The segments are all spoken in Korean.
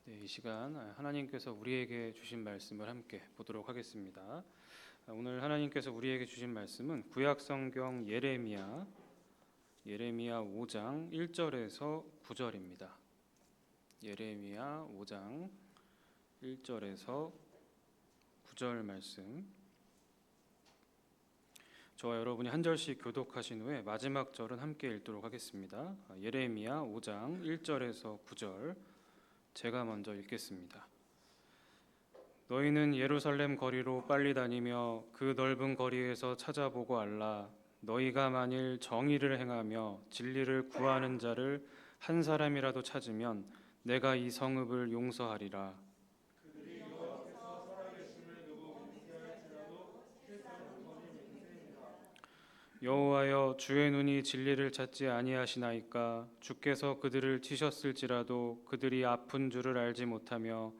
네, 이 시간 하나님께서 우리에게 주신 말씀을 함께 보도록 하겠습니다. 오늘 하나님께서 우리에게 주신 말씀은 구약 성경 예레미야 5장 1절에서 9절입니다. 예레미야 5장 1절에서 9절 말씀. 저와 여러분이 한 절씩 교독하신 후에 마지막 절은 함께 읽도록 하겠습니다. 예레미야 5장 1절에서 9절 제가 먼저 읽겠습니다. 너희는 예루살렘 거리로 빨리 다니며 그 넓은 거리에서 찾아보고 알라. 너희가 만일 정의를 행하며 진리를 구하는 자를 한 사람이라도 찾으면 내가 이 성읍을 용서하리라. 여호와여, 주의 눈이 진리를 찾지 아니하시나이까? 주께서 그들을 치셨을지라도 그들이 아픈 줄을 알지 못하며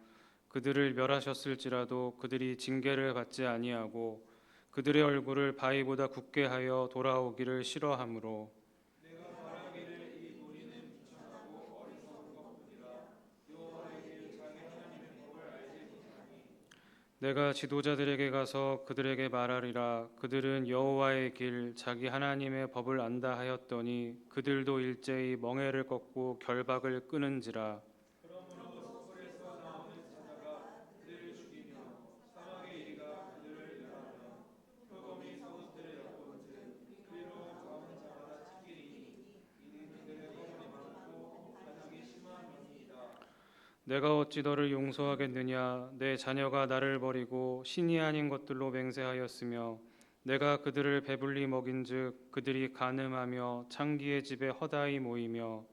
그들을 멸하셨을지라도 그들이 징계를 받지 아니하고 그들의 얼굴을 바위보다 굳게 하여 돌아오기를 싫어하므로 내가 지도자들에게 가서 그들에게 말하리라. 그들은 여호와의 길 자기 하나님의 법을 안다 하였더니 그들도 일제히 멍에를 꺾고 결박을 끊은지라. 내가 어찌 너를 용서하겠느냐? 내 자녀가 나를 버리고 신이 아닌 것들로 맹세하였으며 내가 그들을 배불리 먹인즉 그들이 간음하며 창기의 집에 허다히 모이며.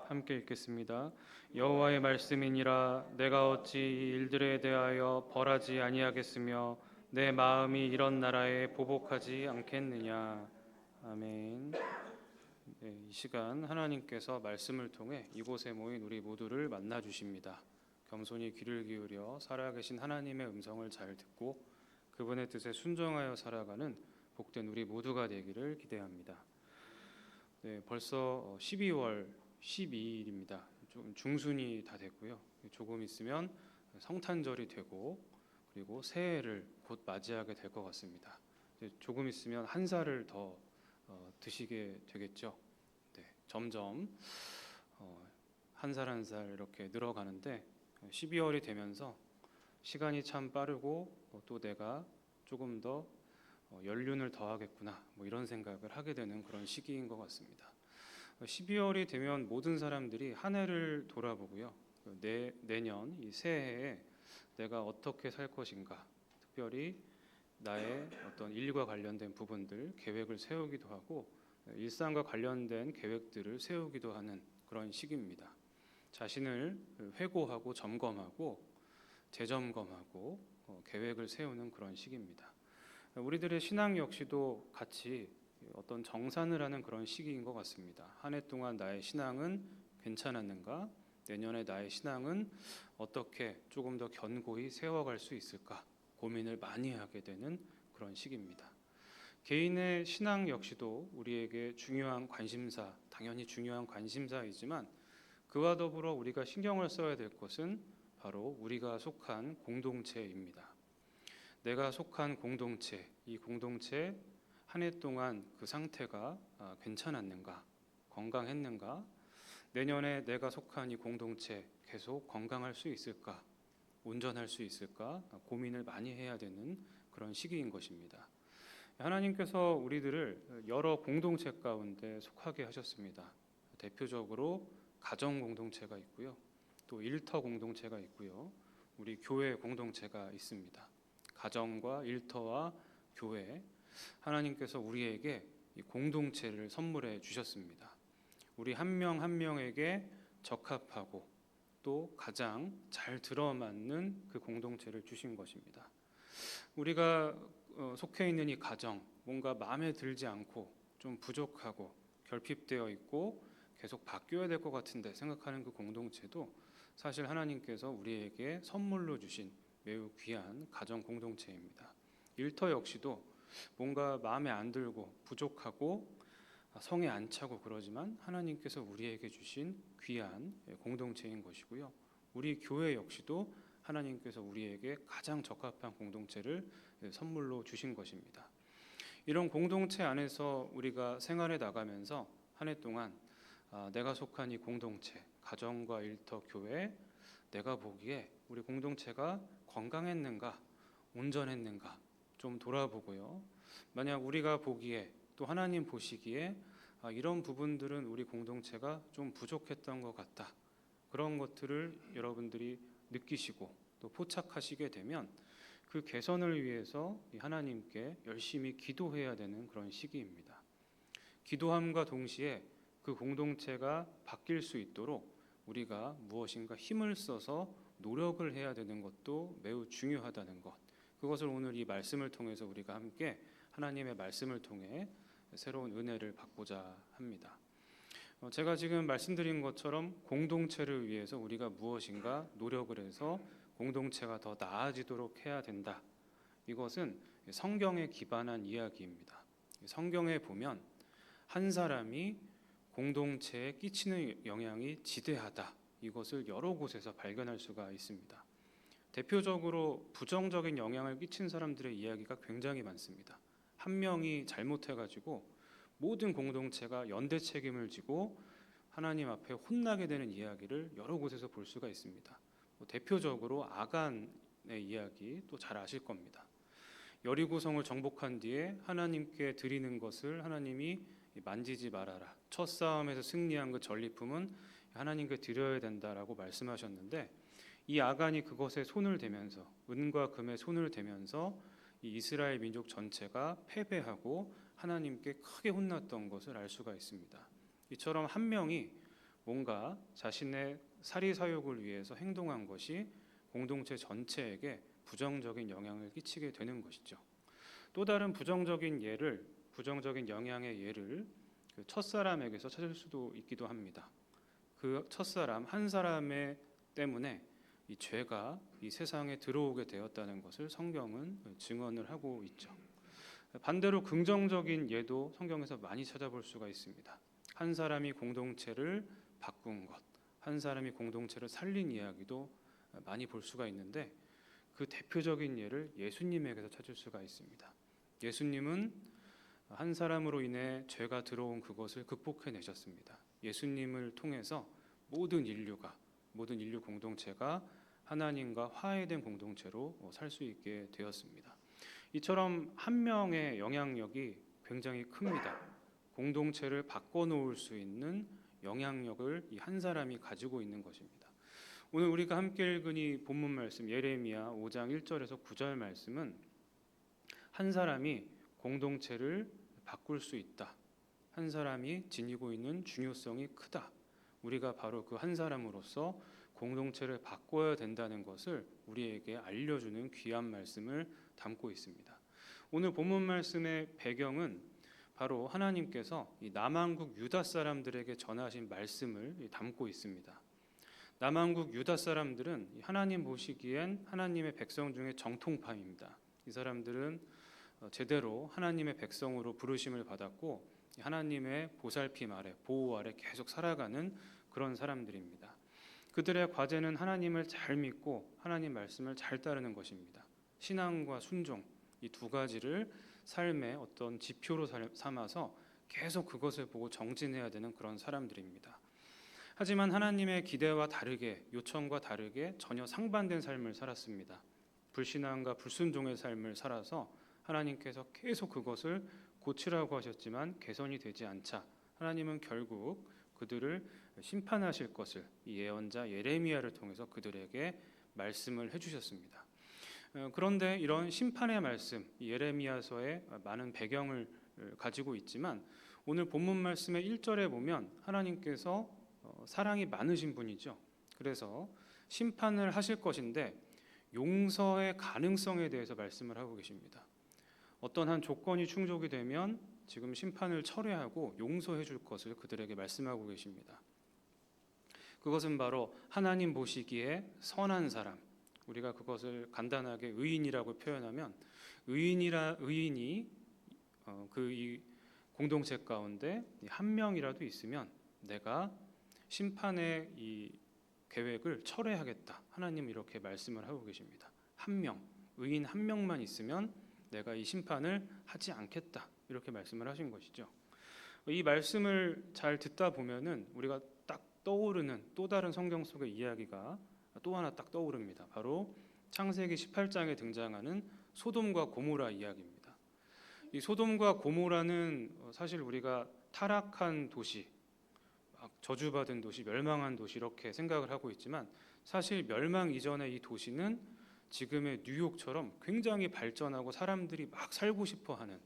함께 읽겠습니다. 여호와의 말씀이니라. 내가 어찌 이 일들에 대하여 벌하지 아니하겠으며 내 마음이 이런 나라에 보복하지 않겠느냐. 아멘. 네, 이 시간 하나님께서 말씀을 통해 이곳에 모인 우리 모두를 만나 주십니다. 겸손히 귀를 기울여 살아계신 하나님의 음성을 잘 듣고 그분의 뜻에 순종하여 살아가는 복된 우리 모두가 되기를 기대합니다. 네, 벌써 12월 12일입니다. 좀 중순이 다 됐고요. 조금 있으면 성탄절이 되고 그리고 새해를 곧 맞이하게 될 것 같습니다. 조금 있으면 한 살을 더 드시게 되겠죠. 네, 점점 한 살 한 살 이렇게 늘어가는데 12월이 되면서 시간이 참 빠르고 또 내가 조금 더 연륜을 더하겠구나 뭐 이런 생각을 하게 되는 그런 시기인 것 같습니다. 12월이 되면 모든 사람들이 한 해를 돌아보고요. 내년 이 새해에 내가 어떻게 살 것인가, 특별히 나의 어떤 일과 관련된 부분들 계획을 세우기도 하고 일상과 관련된 계획들을 세우기도 하는 그런 시기입니다. 자신을 회고하고 점검하고 재점검하고 계획을 세우는 그런 시기입니다. 우리들의 신앙 역시도 같이 어떤 정산을 하는 그런 시기인 것 같습니다. 한 해 동안 나의 신앙은 괜찮았는가? 내년에 나의 신앙은 어떻게 조금 더 견고히 세워갈 수 있을까? 고민을 많이 하게 되는 그런 시기입니다. 개인의 신앙 역시도 우리에게 중요한 관심사, 당연히 중요한 관심사이지만 그와 더불어 우리가 신경을 써야 될 것은 바로 우리가 속한 공동체입니다. 내가 속한 공동체, 이 공동체 한 해 동안 그 상태가 괜찮았는가, 건강했는가, 내년에 내가 속한 이 공동체 계속 건강할 수 있을까, 온전할 수 있을까 고민을 많이 해야 되는 그런 시기인 것입니다. 하나님께서 우리들을 여러 공동체 가운데 속하게 하셨습니다. 대표적으로 가정 공동체가 있고요, 또 일터 공동체가 있고요, 우리 교회 공동체가 있습니다. 가정과 일터와 교회, 하나님께서 우리에게 이 공동체를 선물해 주셨습니다. 우리 한 명 한 명에게 적합하고 또 가장 잘 들어맞는 그 공동체를 주신 것입니다. 우리가 속해 있는 이 가정, 뭔가 마음에 들지 않고 좀 부족하고 결핍되어 있고 계속 바뀌어야 될 것 같은데 생각하는 그 공동체도 사실 하나님께서 우리에게 선물로 주신 매우 귀한 가정 공동체입니다. 일터 역시도 뭔가 마음에 안 들고 부족하고 성에 안 차고 그러지만 하나님께서 우리에게 주신 귀한 공동체인 것이고요. 우리 교회 역시도 하나님께서 우리에게 가장 적합한 공동체를 선물로 주신 것입니다. 이런 공동체 안에서 우리가 생활해 나가면서 한 해 동안 내가 속한 이 공동체, 가정과 일터, 교회, 내가 보기에 우리 공동체가 건강했는가, 온전했는가 좀 돌아보고요. 만약 우리가 보기에 또 하나님 보시기에 이런 부분들은 우리 공동체가 좀 부족했던 것 같다. 그런 것들을 여러분들이 느끼시고 또 포착하시게 되면 그 개선을 위해서 하나님께 열심히 기도해야 되는 그런 시기입니다. 기도함과 동시에 그 공동체가 바뀔 수 있도록 우리가 무엇인가 힘을 써서 노력을 해야 되는 것도 매우 중요하다는 것. 그것을 오늘 이 말씀을 통해서 우리가 함께 하나님의 말씀을 통해 새로운 은혜를 받고자 합니다. 제가 지금 말씀드린 것처럼 공동체를 위해서 우리가 무엇인가 노력을 해서 공동체가 더 나아지도록 해야 된다. 이것은 성경에 기반한 이야기입니다. 성경에 보면 한 사람이 공동체에 끼치는 영향이 지대하다. 이것을 여러 곳에서 발견할 수가 있습니다. 대표적으로 부정적인 영향을 끼친 사람들의 이야기가 굉장히 많습니다. 한 명이 잘못해가지고 모든 공동체가 연대 책임을 지고 하나님 앞에 혼나게 되는 이야기를 여러 곳에서 볼 수가 있습니다. 대표적으로 아간의 이야기 또 잘 아실 겁니다. 여리고성을 정복한 뒤에 하나님께 드리는 것을 하나님이 만지지 말아라. 첫 싸움에서 승리한 그 전리품은 하나님께 드려야 된다라고 말씀하셨는데 이 아간이 그것에 손을 대면서 은과 금에 손을 대면서 이 이스라엘 민족 전체가 패배하고 하나님께 크게 혼났던 것을 알 수가 있습니다. 이처럼 한 명이 뭔가 자신의 사리사욕을 위해서 행동한 것이 공동체 전체에게 부정적인 영향을 끼치게 되는 것이죠. 또 다른 부정적인 영향의 예를 그 첫사람에게서 찾을 수도 있기도 합니다. 그 첫사람 한 사람의 때문에 이 죄가 이 세상에 들어오게 되었다는 것을 성경은 증언을 하고 있죠. 반대로 긍정적인 예도 성경에서 많이 찾아볼 수가 있습니다. 한 사람이 공동체를 바꾼 것, 한 사람이 공동체를 살린 이야기도 많이 볼 수가 있는데 그 대표적인 예를 예수님에게서 찾을 수가 있습니다. 예수님은 한 사람으로 인해 죄가 들어온 그것을 극복해내셨습니다. 예수님을 통해서 모든 인류 공동체가 하나님과 화해된 공동체로 살 수 있게 되었습니다. 이처럼 한 명의 영향력이 굉장히 큽니다. 공동체를 바꿔놓을 수 있는 영향력을 이 한 사람이 가지고 있는 것입니다. 오늘 우리가 함께 읽은 이 본문 말씀 예레미야 5장 1절에서 9절 말씀은 한 사람이 공동체를 바꿀 수 있다. 한 사람이 지니고 있는 중요성이 크다. 우리가 바로 그 한 사람으로서 공동체를 바꿔야 된다는 것을 우리에게 알려주는 귀한 말씀을 담고 있습니다. 오늘 본문 말씀의 배경은 바로 하나님께서 이 남한국 유다 사람들에게 전하신 말씀을 담고 있습니다. 남한국 유다 사람들은 하나님 보시기엔 하나님의 백성 중에 정통파입니다. 이 사람들은 제대로 하나님의 백성으로 부르심을 받았고 하나님의 보살핌 아래, 보호 아래 계속 살아가는 그런 사람들입니다. 그들의 과제는 하나님을 잘 믿고 하나님 말씀을 잘 따르는 것입니다. 신앙과 순종 이 두 가지를 삶의 어떤 지표로 삼아서 계속 그것을 보고 정진해야 되는 그런 사람들입니다. 하지만 하나님의 기대와 다르게 요청과 다르게 전혀 상반된 삶을 살았습니다. 불신앙과 불순종의 삶을 살아서 하나님께서 계속 그것을 고치라고 하셨지만 개선이 되지 않자 하나님은 결국 그들을 심판하실 것을 이 예언자 예레미야를 통해서 그들에게 말씀을 해주셨습니다. 그런데 이런 심판의 말씀 예레미야서에 많은 배경을 가지고 있지만 오늘 본문 말씀의 1절에 보면 하나님께서 사랑이 많으신 분이죠. 그래서 심판을 하실 것인데 용서의 가능성에 대해서 말씀을 하고 계십니다. 어떤 한 조건이 충족이 되면 지금 심판을 철회하고 용서해 줄 것을 그들에게 말씀하고 계십니다. 그것은 바로 하나님 보시기에 선한 사람, 우리가 그것을 간단하게 의인이라고 표현하면 의인이 공동체 가운데 한 명이라도 있으면 내가 심판의 이 계획을 철회하겠다. 하나님 이렇게 말씀을 하고 계십니다. 한 명, 의인 한 명만 있으면 내가 이 심판을 하지 않겠다. 이렇게 말씀을 하신 것이죠. 이 말씀을 잘 듣다 보면은 우리가 딱 떠오르는 또 다른 성경 속의 이야기가 또 하나 딱 떠오릅니다. 바로 창세기 18장에 등장하는 소돔과 고모라 이야기입니다. 이 소돔과 고모라는 사실 우리가 타락한 도시, 저주받은 도시, 멸망한 도시 이렇게 생각을 하고 있지만 사실 멸망 이전의 이 도시는 지금의 뉴욕처럼 굉장히 발전하고 사람들이 막 살고 싶어하는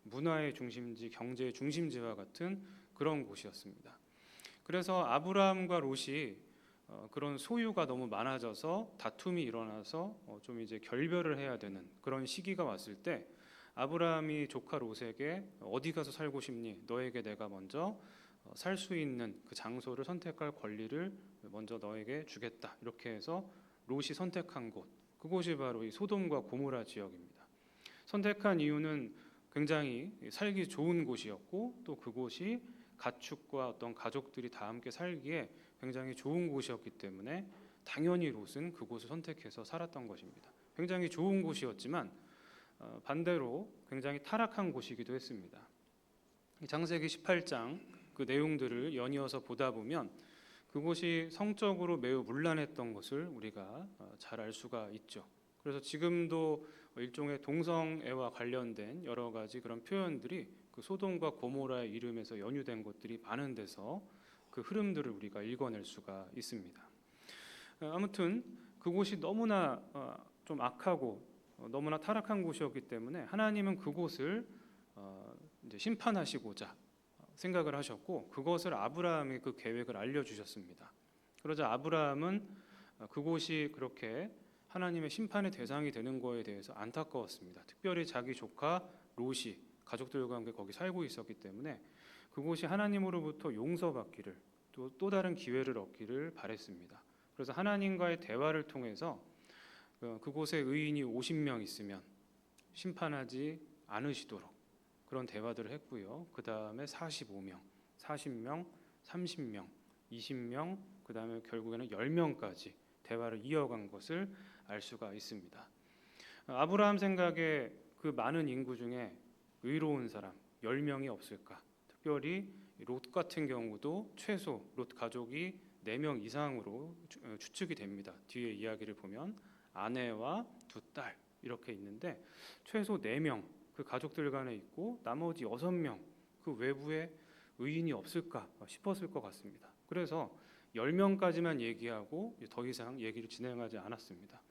문화의 중심지, 경제의 중심지와 같은 그런 곳이었습니다. 그래서 아브라함과 롯이 그런 소유가 너무 많아져서 다툼이 일어나서 좀 이제 결별을 해야 되는 그런 시기가 왔을 때 아브라함이 조카 롯에게 어디 가서 살고 싶니? 너에게 내가 먼저 살 수 있는 그 장소를 선택할 권리를 먼저 너에게 주겠다. 이렇게 해서 롯이 선택한 곳, 그곳이 바로 이 소돔과 고모라 지역입니다. 선택한 이유는 굉장히 살기 좋은 곳이었고 또 그곳이 가축과 어떤 가족들이 다 함께 살기에 굉장히 좋은 곳이었기 때문에 당연히 롯은 그곳을 선택해서 살았던 것입니다. 굉장히 좋은 곳이었지만 반대로 굉장히 타락한 곳이기도 했습니다. 창세기 18장 그 내용들을 연이어서 보다 보면 그곳이 성적으로 매우 문란했던 것을 우리가 잘 알 수가 있죠. 그래서 지금도 일종의 동성애와 관련된 여러 가지 그런 표현들이 그 소돔과 고모라의 이름에서 연유된 것들이 많은 데서 그 흐름들을 우리가 읽어낼 수가 있습니다. 아무튼 그곳이 너무나 좀 악하고 너무나 타락한 곳이었기 때문에 하나님은 그곳을 이제 심판하시고자 생각을 하셨고 그것을 아브라함의 그 계획을 알려주셨습니다. 그러자 아브라함은 그곳이 그렇게 하나님의 심판의 대상이 되는 거에 대해서 안타까웠습니다. 특별히 자기 조카 롯이 가족들과 함께 거기 살고 있었기 때문에 그곳이 하나님으로부터 용서받기를 또 다른 기회를 얻기를 바랬습니다. 그래서 하나님과의 대화를 통해서 그곳에 의인이 50명 있으면 심판하지 않으시도록 그런 대화들을 했고요. 그 다음에 45명, 40명, 30명, 20명, 그 다음에 결국에는 10명까지 대화를 이어간 것을 알 수가 있습니다. 아브라함 생각에 그 많은 인구 중에 의로운 사람 10명이 없을까? 특별히 롯 같은 경우도 최소 롯 가족이 4명 이상으로 추측이 됩니다. 뒤에 이야기를 보면 아내와 2딸 이렇게 있는데 최소 4명 그 가족들 간에 있고 나머지 6명 그 외부에 의인이 없을까 싶었을 것 같습니다. 그래서 10명까지만 얘기하고 더 이상 얘기를 진행하지 않았습니다.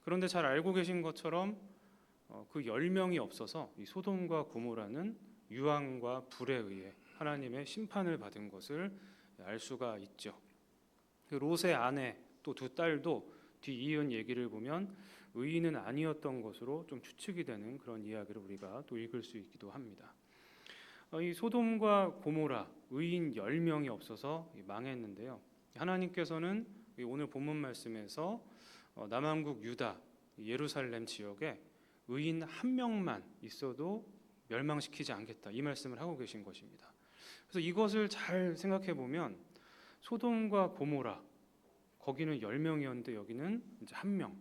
그런데 잘 알고 계신 것처럼 그 10명이 없어서 이 소돔과 고모라는 유황과 불에 의해 하나님의 심판을 받은 것을 알 수가 있죠. 롯의 아내 또 2딸도 뒤이은 얘기를 보면 의인은 아니었던 것으로 좀 추측이 되는 그런 이야기를 우리가 또 읽을 수 있기도 합니다. 이 소돔과 고모라 의인 10명이 없어서 망했는데요. 하나님께서는 오늘 본문 말씀에서 남한국 유다 예루살렘 지역에 의인 한 명만 있어도 멸망시키지 않겠다 이 말씀을 하고 계신 것입니다. 그래서 이것을 잘 생각해 보면 소돔과 고모라 거기는 10명이었는데 여기는 이제 1명.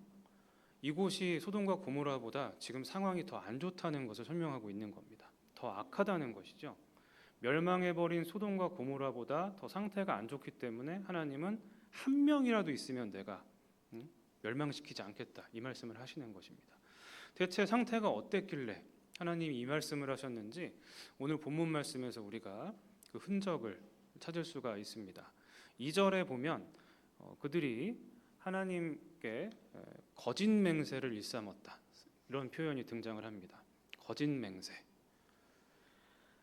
이곳이 소돔과 고모라보다 지금 상황이 더 안 좋다는 것을 설명하고 있는 겁니다. 더 악하다는 것이죠. 멸망해버린 소돔과 고모라보다 더 상태가 안 좋기 때문에 하나님은 1명이라도 있으면 내가 멸망시키지 않겠다 이 말씀을 하시는 것입니다. 대체 상태가 어땠길래 하나님이 이 말씀을 하셨는지 오늘 본문 말씀에서 우리가 그 흔적을 찾을 수가 있습니다. 2절에 보면 그들이 하나님께 거짓 맹세를 일삼았다 이런 표현이 등장을 합니다. 거짓 맹세.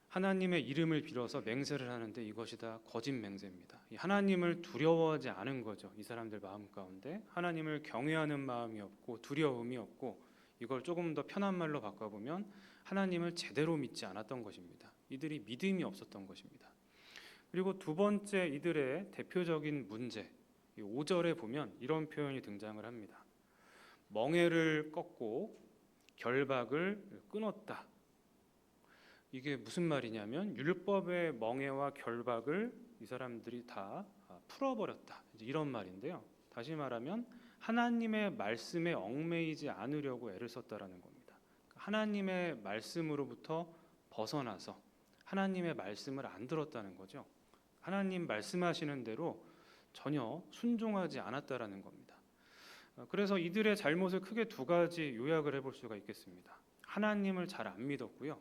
하나님의 이름을 빌어서 맹세를 하는데 이것이 다 거짓 맹세입니다. 하나님을 두려워하지 않은 거죠. 이 사람들 마음 가운데 하나님을 경외하는 마음이 없고 두려움이 없고 이걸 조금 더 편한 말로 바꿔보면 하나님을 제대로 믿지 않았던 것입니다. 이들이 믿음이 없었던 것입니다. 그리고 두 번째 이들의 대표적인 문제 5절에 보면 이런 표현이 등장을 합니다. 멍에를 꺾고 결박을 끊었다. 이게 무슨 말이냐면 율법의 멍에와 결박을 이 사람들이 다 풀어버렸다, 이제 이런 말인데요. 다시 말하면 하나님의 말씀에 얽매이지 않으려고 애를 썼다라는 겁니다. 하나님의 말씀으로부터 벗어나서 하나님의 말씀을 안 들었다는 거죠. 하나님 말씀하시는 대로 전혀 순종하지 않았다라는 겁니다. 그래서 이들의 잘못을 크게 두 가지 요약을 해볼 수가 있겠습니다. 하나님을 잘 안 믿었고요,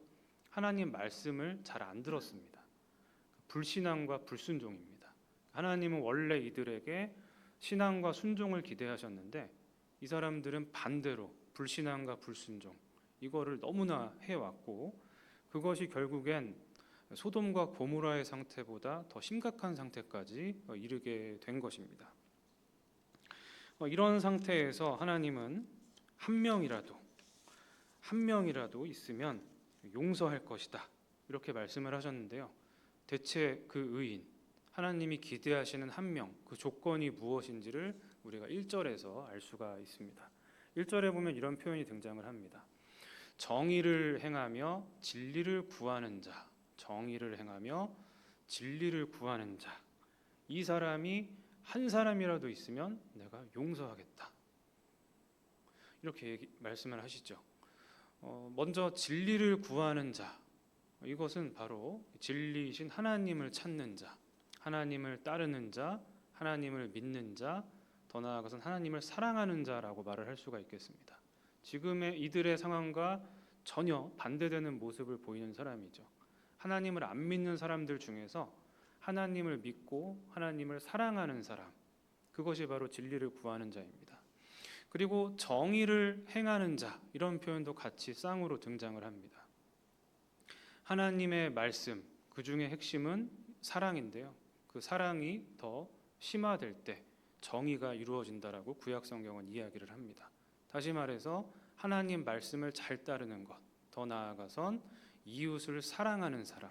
하나님 말씀을 잘 안 들었습니다. 불신앙과 불순종입니다. 하나님은 원래 이들에게 신앙과 순종을 기대하셨는데 이 사람들은 반대로 불신앙과 불순종, 이거를 너무나 해왔고, 그것이 결국엔 소돔과 고모라의 상태보다 더 심각한 상태까지 이르게 된 것입니다. 이런 상태에서 하나님은 한 명이라도 있으면 용서할 것이다, 이렇게 말씀을 하셨는데요. 대체 그 의인, 하나님이 기대하시는 한 명, 그 조건이 무엇인지를 우리가 1절에서 알 수가 있습니다. 1절에 보면 이런 표현이 등장을 합니다. 정의를 행하며 진리를 구하는 자, 정의를 행하며 진리를 구하는 자, 이 사람이 한 사람이라도 있으면 내가 용서하겠다, 이렇게 말씀을 하시죠. 먼저 진리를 구하는 자, 이것은 바로 진리이신 하나님을 찾는 자, 하나님을 따르는 자, 하나님을 믿는 자, 더 나아가서는 하나님을 사랑하는 자라고 말을 할 수가 있겠습니다. 지금의 이들의 상황과 전혀 반대되는 모습을 보이는 사람이죠. 하나님을 안 믿는 사람들 중에서 하나님을 믿고 하나님을 사랑하는 사람, 그것이 바로 진리를 구하는 자입니다. 그리고 정의를 행하는 자, 이런 표현도 같이 쌍으로 등장을 합니다. 하나님의 말씀, 그 중에 핵심은 사랑인데요. 그 사랑이 더 심화될 때 정의가 이루어진다라고 구약 성경은 이야기를 합니다. 다시 말해서 하나님 말씀을 잘 따르는 것, 더 나아가선 이웃을 사랑하는 사람,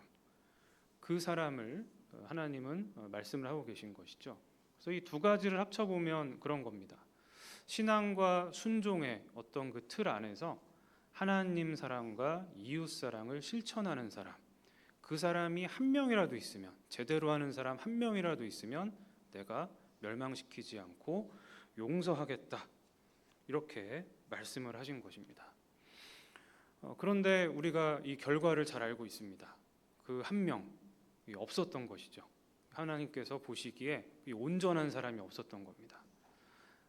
그 사람을 하나님은 말씀을 하고 계신 것이죠. 그래서 이 두 가지를 합쳐보면 그런 겁니다. 신앙과 순종의 어떤 그 틀 안에서 하나님 사랑과 이웃 사랑을 실천하는 사람, 그 사람이 한 명이라도 있으면, 제대로 하는 사람 한 명이라도 있으면 내가 멸망시키지 않고 용서하겠다, 이렇게 말씀을 하신 것입니다. 그런데 우리가 이 결과를 잘 알고 있습니다. 그 한 명이 없었던 것이죠. 하나님께서 보시기에 이 온전한 사람이 없었던 겁니다.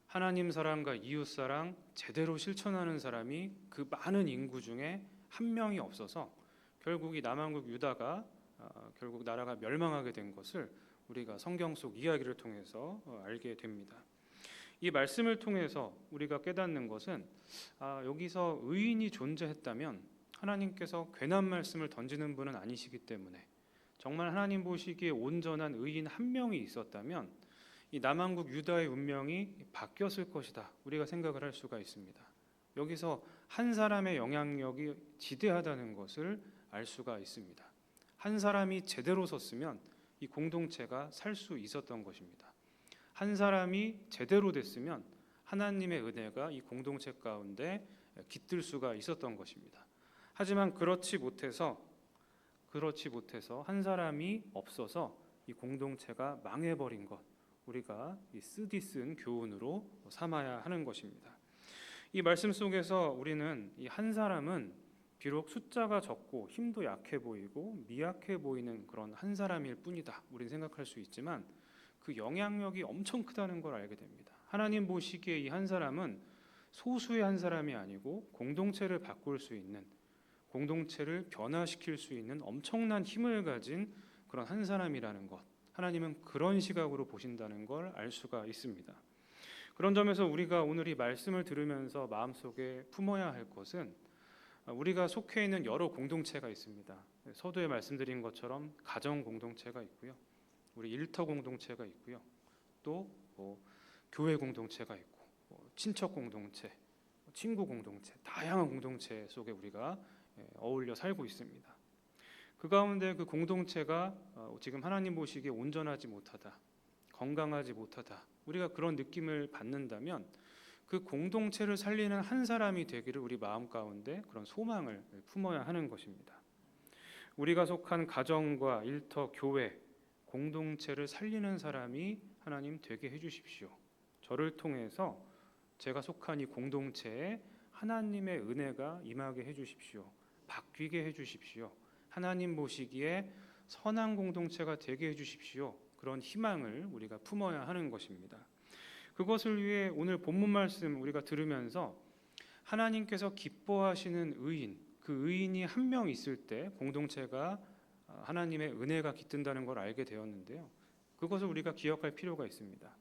하나님 사랑과 이웃 사랑 제대로 실천하는 사람이 그 많은 인구 중에 한 명이 없어서 결국 이 남한국 유다가 결국 나라가 멸망하게 된 것을 우리가 성경 속 이야기를 통해서 알게 됩니다. 이 말씀을 통해서 우리가 깨닫는 것은 여기서 의인이 존재했다면 하나님께서 괜한 말씀을 던지는 분은 아니시기 때문에, 정말 하나님 보시기에 온전한 의인 한 명이 있었다면 이 남한국 유다의 운명이 바뀌었을 것이다, 우리가 생각을 할 수가 있습니다. 여기서 한 사람의 영향력이 지대하다는 것을 알 수가 있습니다. 한 사람이 제대로 섰으면 이 공동체가 살 수 있었던 것입니다. 한 사람이 제대로 됐으면 하나님의 은혜가 이 공동체 가운데 깃들 수가 있었던 것입니다. 하지만 그렇지 못해서 한 사람이 없어서 이 공동체가 망해버린 것, 우리가 이 쓰디쓴 교훈으로 삼아야 하는 것입니다. 이 말씀 속에서 우리는 이 한 사람은 비록 숫자가 적고 힘도 약해 보이고 미약해 보이는 그런 한 사람일 뿐이다, 우리는 생각할 수 있지만 그 영향력이 엄청 크다는 걸 알게 됩니다. 하나님 보시기에 이 한 사람은 소수의 한 사람이 아니고 공동체를 바꿀 수 있는, 공동체를 변화시킬 수 있는 엄청난 힘을 가진 그런 한 사람이라는 것, 하나님은 그런 시각으로 보신다는 걸 알 수가 있습니다. 그런 점에서 우리가 오늘 이 말씀을 들으면서 마음속에 품어야 할 것은, 우리가 속해 있는 여러 공동체가 있습니다. 서두에 말씀드린 것처럼 가정 공동체가 있고요, 우리 일터 공동체가 있고요, 또 교회 공동체가 있고, 친척 공동체, 친구 공동체, 다양한 공동체 속에 우리가 어울려 살고 있습니다. 그 가운데 그 공동체가 지금 하나님 보시기에 온전하지 못하다, 건강하지 못하다, 우리가 그런 느낌을 받는다면 그 공동체를 살리는 한 사람이 되기를 우리 마음 가운데 그런 소망을 품어야 하는 것입니다. 우리가 속한 가정과 일터, 교회, 공동체를 살리는 사람이 하나님 되게 해주십시오. 저를 통해서 제가 속한 이 공동체에 하나님의 은혜가 임하게 해주십시오. 바뀌게 해주십시오. 하나님 보시기에 선한 공동체가 되게 해주십시오. 그런 희망을 우리가 품어야 하는 것입니다. 그것을 위해 오늘 본문 말씀 우리가 들으면서 하나님께서 기뻐하시는 의인, 그 의인이 한 명 있을 때 공동체가 하나님의 은혜가 깃든다는 걸 알게 되었는데요. 그것을 우리가 기억할 필요가 있습니다.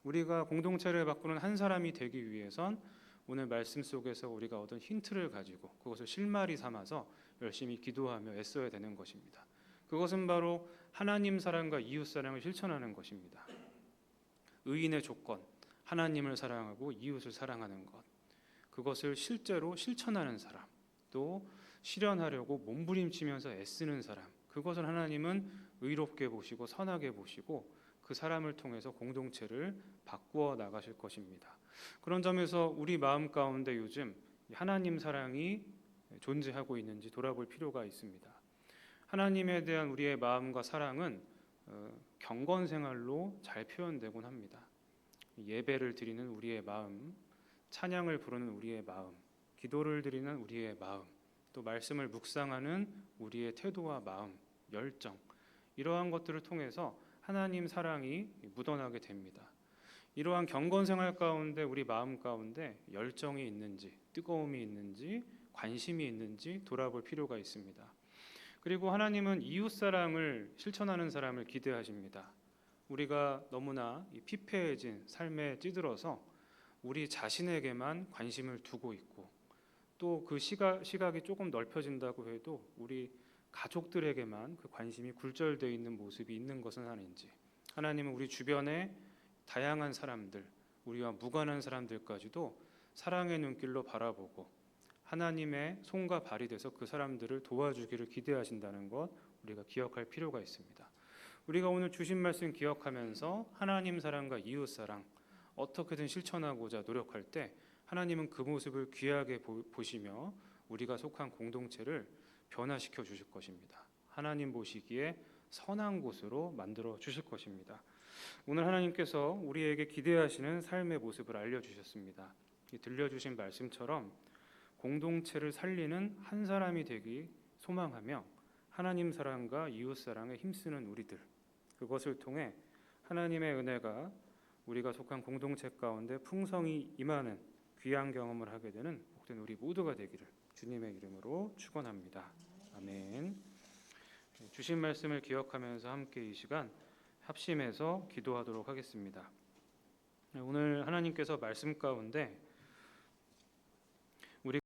우리가 공동체를 바꾸는 한 사람이 되기 위해선 오늘 말씀 속에서 우리가 얻은 힌트를 가지고 그것을 실마리 삼아서 열심히 기도하며 애써야 되는 것입니다. 그것은 바로 하나님 사랑과 이웃 사랑을 실천하는 것입니다. 의인의 조건, 하나님을 사랑하고 이웃을 사랑하는 것, 그것을 실제로 실천하는 사람, 또 실현하려고 몸부림치면서 애쓰는 사람, 그것을 하나님은 의롭게 보시고 선하게 보시고 그 사람을 통해서 공동체를 바꾸어 나가실 것입니다. 그런 점에서 우리 마음 가운데 요즘 하나님 사랑이 존재하고 있는지 돌아볼 필요가 있습니다. 하나님에 대한 우리의 마음과 사랑은 경건 생활로 잘 표현되곤 합니다. 예배를 드리는 우리의 마음, 찬양을 부르는 우리의 마음, 기도를 드리는 우리의 마음, 또 말씀을 묵상하는 우리의 태도와 마음, 열정, 이러한 것들을 통해서 하나님 사랑이 묻어나게 됩니다. 이러한 경건 생활 가운데 우리 마음 가운데 열정이 있는지, 뜨거움이 있는지, 관심이 있는지 돌아볼 필요가 있습니다. 그리고 하나님은 이웃 사랑을 실천하는 사람을 기대하십니다. 우리가 너무나 피폐해진 삶에 찌들어서 우리 자신에게만 관심을 두고 있고 또 그 시각이 조금 넓혀진다고 해도 우리 가족들에게만 그 관심이 굴절되어 있는 모습이 있는 것은 아닌지, 하나님은 우리 주변에 다양한 사람들, 우리와 무관한 사람들까지도 사랑의 눈길로 바라보고 하나님의 손과 발이 돼서 그 사람들을 도와주기를 기대하신다는 것 우리가 기억할 필요가 있습니다. 우리가 오늘 주신 말씀 기억하면서 하나님 사랑과 이웃 사랑 어떻게든 실천하고자 노력할 때 하나님은 그 모습을 귀하게 보시며 우리가 속한 공동체를 변화시켜 주실 것입니다. 하나님 보시기에 선한 곳으로 만들어 주실 것입니다. 오늘 하나님께서 우리에게 기대하시는 삶의 모습을 알려주셨습니다. 들려주신 말씀처럼 공동체를 살리는 한 사람이 되기 소망하며 하나님 사랑과 이웃 사랑에 힘쓰는 우리들, 그것을 통해 하나님의 은혜가 우리가 속한 공동체 가운데 풍성히 임하는 귀한 경험을 하게 되는 복된 우리 모두가 되기를 주님의 이름으로 축원합니다. 아멘. 주신 말씀을 기억하면서 함께 이 시간 합심해서 기도하도록 하겠습니다. 오늘 하나님께서 말씀 가운데